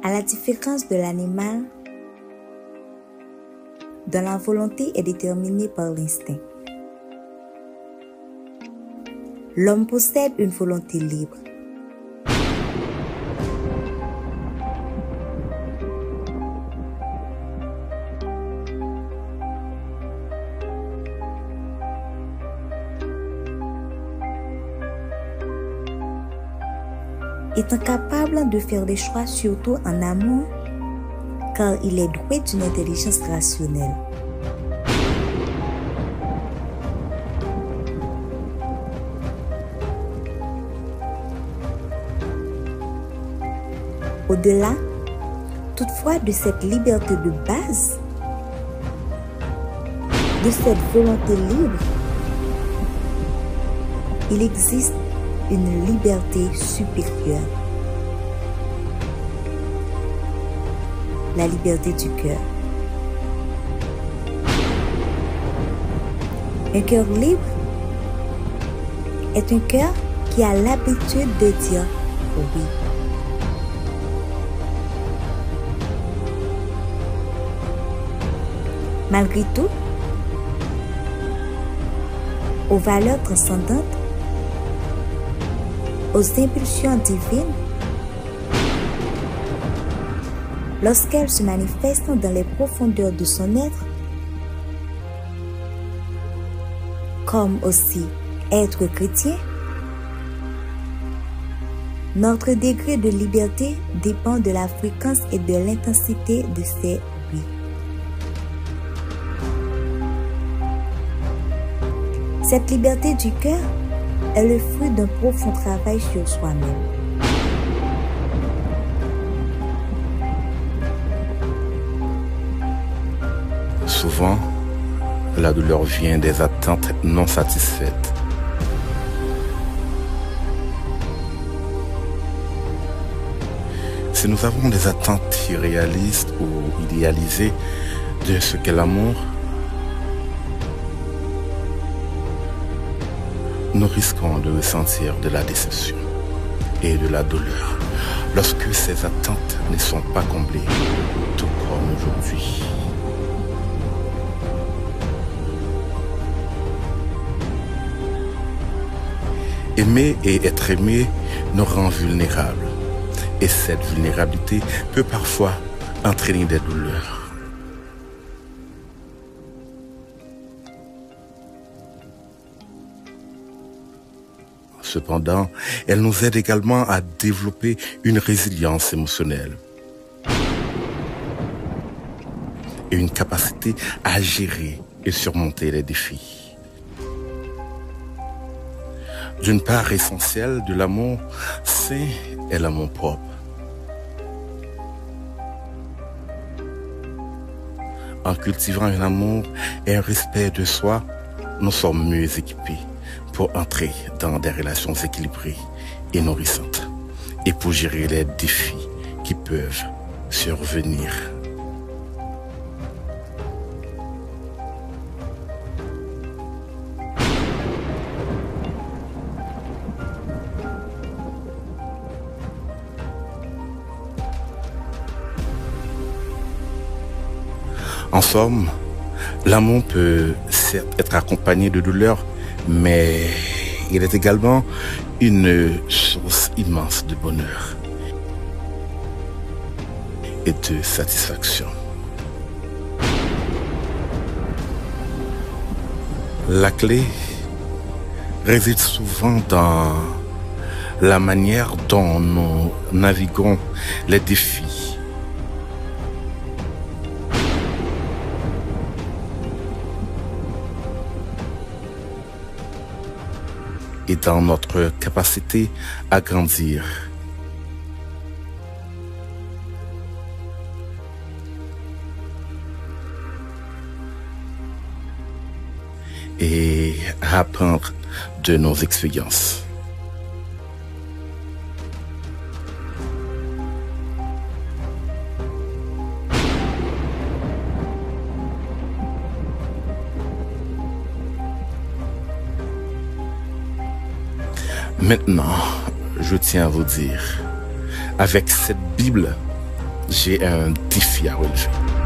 À la différence de l'animal, dont la volonté est déterminée par l'instinct, l'homme possède une volonté libre. Étant capable de faire des choix surtout en amont, car il est doué d'une intelligence rationnelle. Au-delà, toutefois, de cette liberté de base, de cette volonté libre, il existe une liberté supérieure. La liberté du cœur. Un cœur libre est un cœur qui a l'habitude de dire oui. Malgré tout, aux valeurs transcendantes, aux impulsions divines, lorsqu'elles se manifestent dans les profondeurs de son être, comme aussi être chrétien, notre degré de liberté dépend de la fréquence et de l'intensité de ces oui. Cette liberté du cœur est le fruit d'un profond travail sur soi-même. Souvent, la douleur vient des attentes non satisfaites. Si nous avons des attentes irréalistes ou idéalisées de ce qu'est l'amour, nous risquons de ressentir de la déception et de la douleur lorsque ces attentes ne sont pas comblées, tout comme aujourd'hui. Aimer et être aimé nous rend vulnérables, et cette vulnérabilité peut parfois entraîner des douleurs. Cependant, elle nous aide également à développer une résilience émotionnelle et une capacité à gérer et surmonter les défis. D'une part essentielle de l'amour, c'est l'amour propre. En cultivant un amour et un respect de soi, nous sommes mieux équipés pour entrer dans des relations équilibrées et nourrissantes et pour gérer les défis qui peuvent survenir. En somme, l'amour peut certes être accompagné de douleur, mais il est également une source immense de bonheur et de satisfaction. La clé réside souvent dans la manière dont nous naviguons les défis. Et dans notre capacité à grandir. Et à apprendre de nos expériences. Maintenant, je tiens à vous dire, avec cette Bible j'ai un défi à relever.